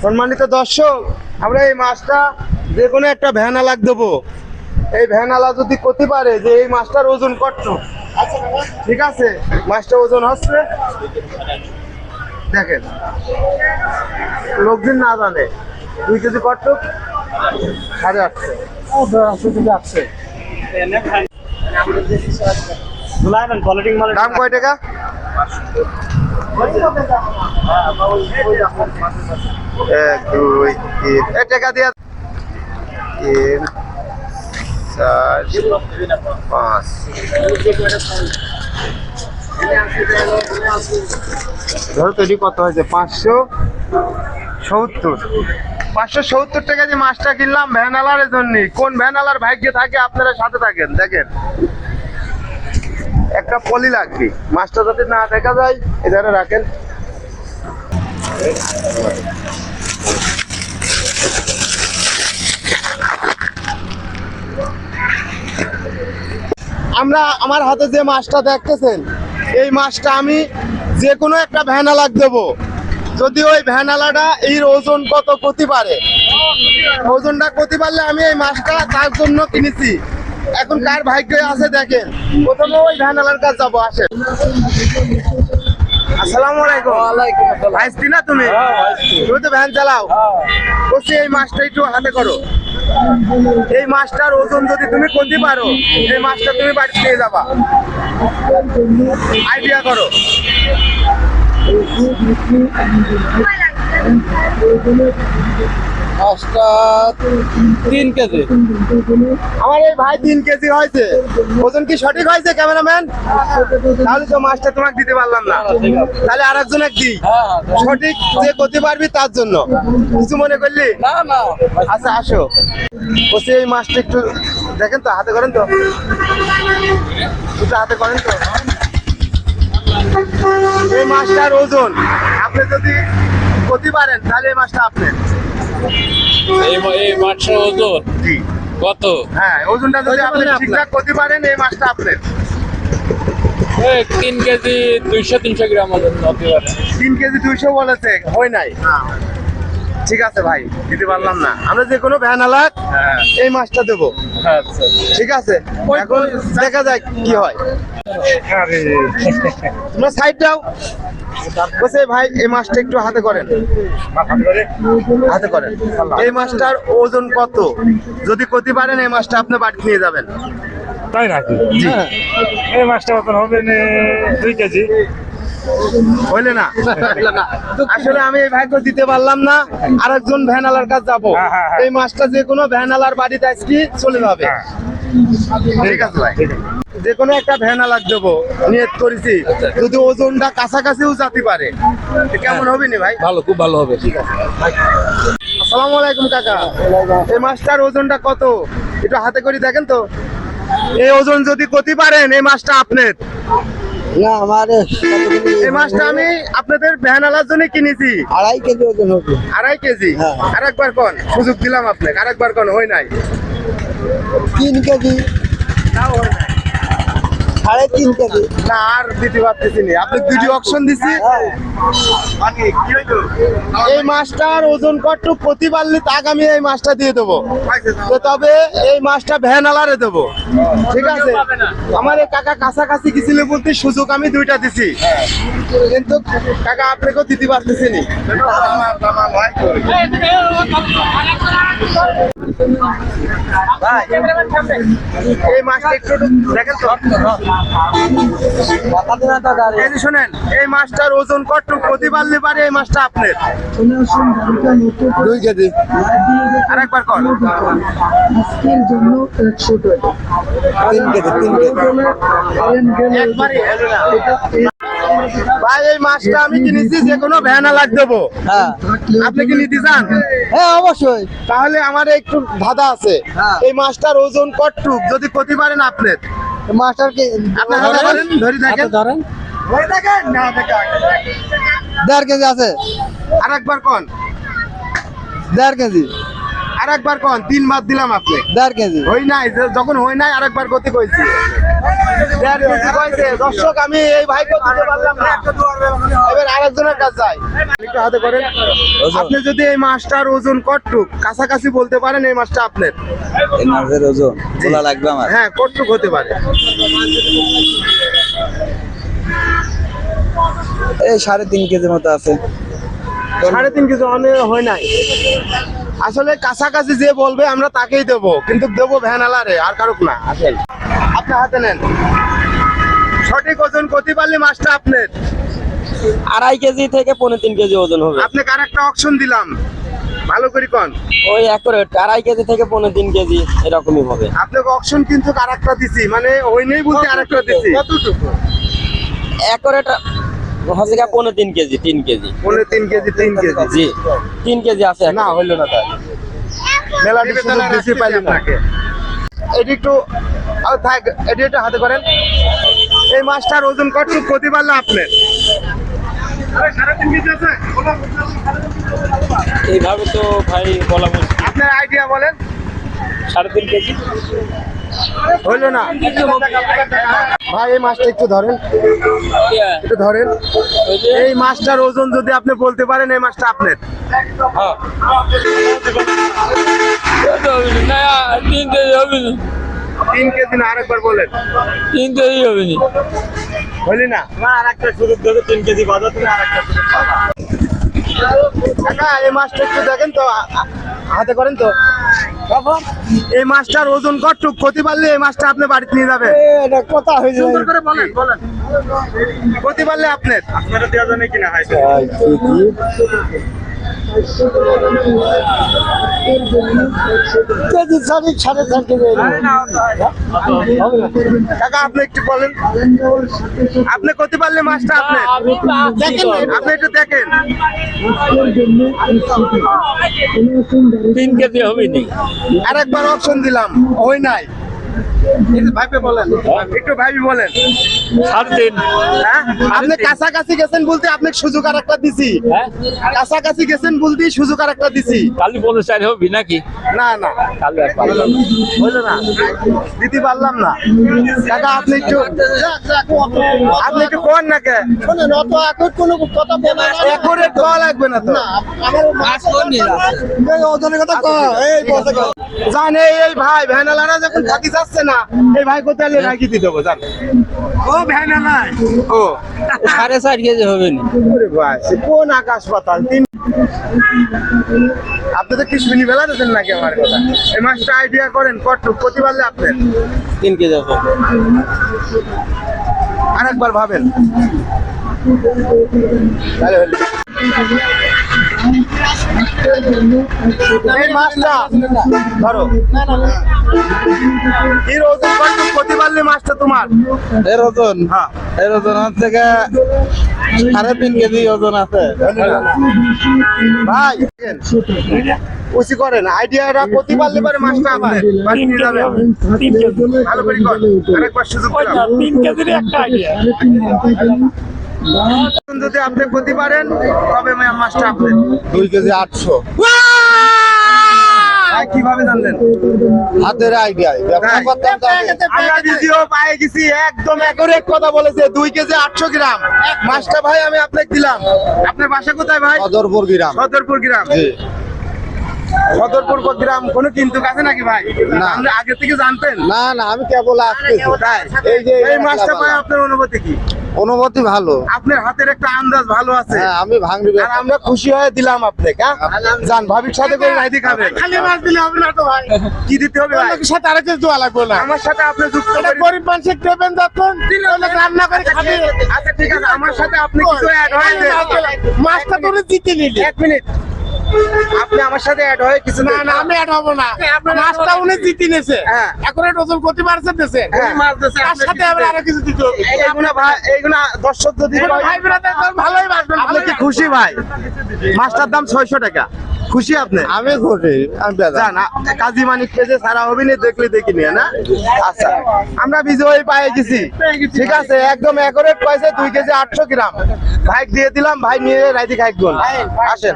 সম্মানিত দর্শক, আমরা এই মাছটা যে কোনো একটা ভ্যান আলাক দেবো। এই ভ্যান আলা যদি করতে পারে যে এই মাছটার ওজন কত, ঠিক আছে, মাছটা ওজন হচ্ছে দেখেন, লোকজন না জানে 2 কেজি কত, 850 আছে। দাম কয় টাকা? 1 2 3 টাকা দিয়া 3 4 5 ধরো তৈরি কত হয়েছে? 570 টাকা দিয়ে মাছটা কিনলাম ভ্যানালার জন্য। কোন ভ্যানালার ভাগ্যে থাকে আপনারা সাথে থাকেন। দেখেন, একটা পলি লাগবে, মাছটা যাতে না দেখা যায় এধারে রাখেন। আমার হাতে যে মাছটা দেখতেছেন, এই মাছটা আমি যে কোনো একটা ভ্যানালাক দেবো। যদি ওই ভ্যানালাটা এর ওজন কত করতে পারে, ওজনটা করতে পারলে আমি এই মাছটা তার জন্য কিনেছি। এখন কার ভাগ্যে আছে দেখেন, প্রথমে ওই ভ্যানালার কাছে যাবো। আসেন। আসসালামু আলাইকুম। ভাইস্তি না তুমি? তুমি তো ভ্যান চালাও। বলছি এই মাছটা একটু হাতে করো। এই মাছটার ওজন যদি তুমি করতে পারো, এই মাছটা তুমি বাড়িতে নিয়ে যাবা। আইডিয়া করো। মাছটা 3 কেজি। আমার এই ভাই 3 কেজি হয়েছে। ওজন কি সঠিক হয়েছে ক্যামেরাম্যান? তাহলে তো মাছটা তোমাকে দিতে পারলাম না, তাহলে আরেকজনে দিই। সঠিক যে করতে পারবি তার জন্য। কিছু মনে করলি? না না, আচ্ছা আসো। বলছি এই মাছটা একটু দেখেন তো, হাতে করেন তো, একটু হাতে করেন তো। এই মাছটার ওজন আপনি যদি করতে পারেন তাহলে এই মাছটা আপনার। এই মাছটার ওজন জি কত? হ্যাঁ, ওজনটা যদি আপনি ঠিকঠাক করতে পারেন এই মাছটা আপনার। 3 কেজি 200-300 গ্রাম ওজন হতে পারে। 3 কেজি 200 বলেছে, হয় নাই। ঠিক আছে ভাই, দিতে পারলাম না। আমরা যে কোনো ভ্যান আলাক এই মাছটা দেবো। আচ্ছা, ঠিক আছে, এখন দেখা যাক কি হয়। তোমরা সাইড দাও। বলছে ভাই এই মাছটা একটু হাতে করেন, হাতে করেন। এই মাছটার ওজন কত যদি করতে পারেন এই মাছটা আপনি বাড়ি নিয়ে যাবেন। তাই নাকি? জি। এই মাছটা মতন হবে 2 কেজি। হইলে না? আসলে আমি এই ভাইকে দিতে পারলাম না, আরেকজন ভ্যানালার কাছে যাবো। এই মাছটা যে কোনো ভ্যানালার বাড়িতে আজকে চলে যাবে। ঠিক আছে ভাই, যে কোনো একটা ভ্যানালার দেবো নিয়ত করেছি। যদি ওজনটা কাছাকাছিও যেতে পারে কেমন হবে নি ভাই? ভালো, খুব ভালো হবে। ঠিক আছে। আসসালামু আলাইকুম কাকা। এই মাছটার ওজনটা কত একটু হাতে করে দেখেন তো। এই ওজন যদি করতে পারেন এই মাছটা আপনার। না আমার এই মাছটা আমি আপনাদের ভ্যানালার জন্য কিনেছি। 2.5 কেজি ওজন হবে। 2.5 কেজি। হ্যাঁ। আরেকবার কোন সুযোগ দিলাম আপনাকে, আরেকবার কোন হয় নাই। 3 কেজি, তাও হয় নাই। 3.5 কেজি। না আর দিতে পারতেছি না, আপনি দুটি অপশন দিছি। এই মাছটার ওজন কত প্রতি পারলে তাকে আমি এই মাছটা দিয়ে দেবো। তো তবে এই মাছটা ভ্যানালারে দেবো। ঠিক আছে, আমার এই কাকা কাছাকাছি গেছিল বলতে সুযোগ আমি 2টা দিছি, কিন্তু কাকা আপনাকেও দিতে পারতেছি নি। ভাই এই মাছটা একটু দেখেন তো। এই যে শোনেন, এই মাছটার ওজন কত প্রতি পারলে পারে এই মাছটা আপনার। 2 কেজি। আরেকবার কর। 3 কেজি, 3 কেজি। একবারই হলো না। ভাই এই মাছটা আমি কিনেছি যে কোনো ভ্যানালাক দেবো। হ্যাঁ আপনি কি নিতে চান? হ্যাঁ অবশ্যই। তাহলে আমার একটু ধাঁধা আছে। হ্যাঁ। এই মাছটার ওজন কতটুক যদি করতে পারেন আপনার। মাস্টার কি আপনি হাতে করেন, ধরে দেখেন। ধরেন। ধরে দেখেন না দেখেন। 1.5 কেজি আছে। আরেকবার কোন। 1.5 কেজি। আর একবার কোন 3 বার দিলাম আপনি 1.5 কেজি হই নাই যখন হই নাই আরেকবার গতি কইছি 1.5 কেজি কইছে দর্শক আমি এই ভাই কত দিতে পারলাম না এবার আরেকজনের কাছে যাই একটু হাতে করেন আপনি যদি এই মাছটার ওজন কতটুক কাছাকাছি বলতে পারেন এই মাছটা আপনার এই মাছের ওজন বলা লাগবে আমার হ্যাঁ কতটুক হতে পারে এই 3.5 কেজির মতো আছে 3.5 কেজি অনেক হয় নাই আসলে কাছাকাছি যে বলবে আমরা তাকেই দেবো কিন্তু দেবো ভ্যানালারে আর কারুক না আসেন আপনার হাতে নেন সঠিক ওজন করতে পারলে মাছটা আপনার 2.5 কেজি থেকে 3.5 কেজি ওজন হবে। আপনাকে আর একটা অপশন দিলাম ভালো করে কোন ওই অ্যাকুরেট 2.5 কেজি থেকে 3.5 কেজি এরকমই হবে। আপনাকে অপশন কিন্তু আরেকটা দিছি মানে ওই নেই বলতে আরেকটা দিছি কতটুকু অ্যাকুরেট হচ্ছে 3.5 কেজি 3 কেজি 3 কেজি 3 কেজি জি 3 কেজি আছে না হইলো না তাই মেলা সুযোগ দিছি পাইলাম নাকি এটি একটু আর থাক এটি একটু হাতে করেন এই মাছটার ওজন কতটুকু করতে পারলে আপনার এইভাবে তো ভাই বলা মুশকিল। আপনার আইডিয়া বলেন 3.5 কেজি হইলো না ভাই এই মাছটা একটু ধরেন একটু ধরেন এই মাছটার ওজন যদি আপনি বলতে পারেন এই মাছটা আপনার তো হবে না 3 কেজি হবে না 3 কেজি না আরেকবার বলেন 3 কেজি হবে না হইলি না আরেকটা সুযোগ দেবে 3 কেজি বাজার তুমি আরেকটা সুযোগ পাবা কাকা এই মাছটা একটু দেখেন তো হাতে করেন তো এই মাছটার ওজন কতটুক ক্ষতি পারলে এই মাছটা আপনি বাড়িতে নিয়ে যাবেন এটা কথা হয়ে যায় সুন্দর করে বলেন বলেন ক্ষতি পারলে আপনার আপনারা দেওয়া জানে কিনা হয় কেজি 4.5 কেজি কাকা আপনি একটু বলেন আপনি ক্ষতি পারলে মাছটা আপনার দেখেন আপনি একটু দেখেন 3 কেজি হবে না আরেকবার অপশন দিলাম ওই নাই ভাইবে বলেন একটু ভাইবি বলেন 3.5 হ্যাঁ আপনি কাছাকাছি গেছেন বলতে আপনাকে সুযোগ আর একটা দিছি হ্যাঁ কাছাকাছি গেছেন বলতে সুযোগ আর একটা দিছি কালি 50 হবে নাকি না না কালি আর পারলাম না। হইলো না দিতে পারলাম না কাকা আপনি একটু আপনি একটু কোন না কে শোনেন অত এখন কোনো কথা বলা একরে কল লাগবে না তো ওজনের কথা কও এই বসে কও জানে এই ভাই ভ্যানালারা যখন থাকি যাচ্ছে না এই ভাই কোথায় রাখি দিতে হবে জান ও ভ্যানালা ও 4.5 কেজি হবে না ওরে ভাই সে কোন আকাশ পাতাল তিন আপনি তো কি শুনি বেলা দেন নাকি আমার কথা এই মাছটা আইডিয়া করেন কতটুকু প্রতি পারলে আপনার 3 কেজি হবে। আরেকবার ভাবেন তাহলে হলো। এই মাছটা ধরো এর ওজন কতটুকু প্রতি পারলে মাছটা তোমার এর ওজন হ্যাঁ এর ওজন হচ্ছে 3.5 কেজি ওজন আছে ভাই উচি করেন আইডিয়াটা প্রতি পারলে পরে মাছটা আপনার বাড়ি নিয়ে যাবেন ভালো করে কর আরেকবার সুযোগ দিলাম 3 কেজির একটা আইডিয়া যদি আপনি প্রতি পারেন তবে মাছটা আপনার 2 কেজি 800 ভাই কিভাবে জানলেন হাতের আইডিয়া আমরা ভিডিও পাই গেছি একদম একুরেট কথা বলেছে 2 কেজি 800 গ্রাম মাছটা ভাই আমি আপনাকে দিলাম আপনার বাসা কোথায় ভাই সদরপুর গ্রাম সদরপুর গ্রাম জি সদরপুর গ্রাম কোনো কিন্তু কাছে নাকি ভাই না। আপনি আগে থেকে জানতেন না না আমি কেবল আসতেছি তাই এই যে এই মাছটা পাই আপনার অনুভূতি কি অনুমতি ভালো আপনার হাতের একটা আন্দাজ ভালো আছে হ্যাঁ আমি ভাঙবি আর আমরা খুশি হয়ে দিলাম আপনাকে যান ভাবির সাথে করে নাইদি খাবেন খালি মাছ দিলে হবে না তো ভাই কি দিতে হবে ভাই সাথে আরেক কিছু দেওয়া লাগবে না আমার সাথে আপনি যুক্ত এটা করে- গরিব মানুষের দেবেন যখন অনেক রান্না করে খাবে আচ্ছা ঠিক আছে আমার সাথে আপনি কিছু অ্যাড হয়ে দেন। মাছটা তোরে জিতে নিলি 1 মিনিট আপনি আমার সাথে অ্যাড হয়ে কিছু না দেন। না আমি অ্যাড হবো না মাছটা উনি জিতে নিয়েছে হ্যাঁ। এখন ওজন করতে পারছে দেশে হ্যাঁ। তার সাথে আবার আরো কিছু দিতে হবে এইগুলা ভাই এইগুলা দর্শক যদি এগুলো কয়- ভাই ব্রাদার ভালোই বাসবেন আপনি কি খুশি ভাই মাছটার দাম 600 টাকা খুশি আপনি আমি খুশি আমি বেজার জান কাজী মানিক পেজে সারা হবে না দেখলে দেখি নিয়ে না আচ্ছা আমরা বিজয় পাই গেছি ঠিক আছে একদম একুরেট পয়সা 2 কেজি 800 গ্রাম ভাই দিয়ে দিলাম ভাই নিয়ে রাইতে খাইগুন আসেন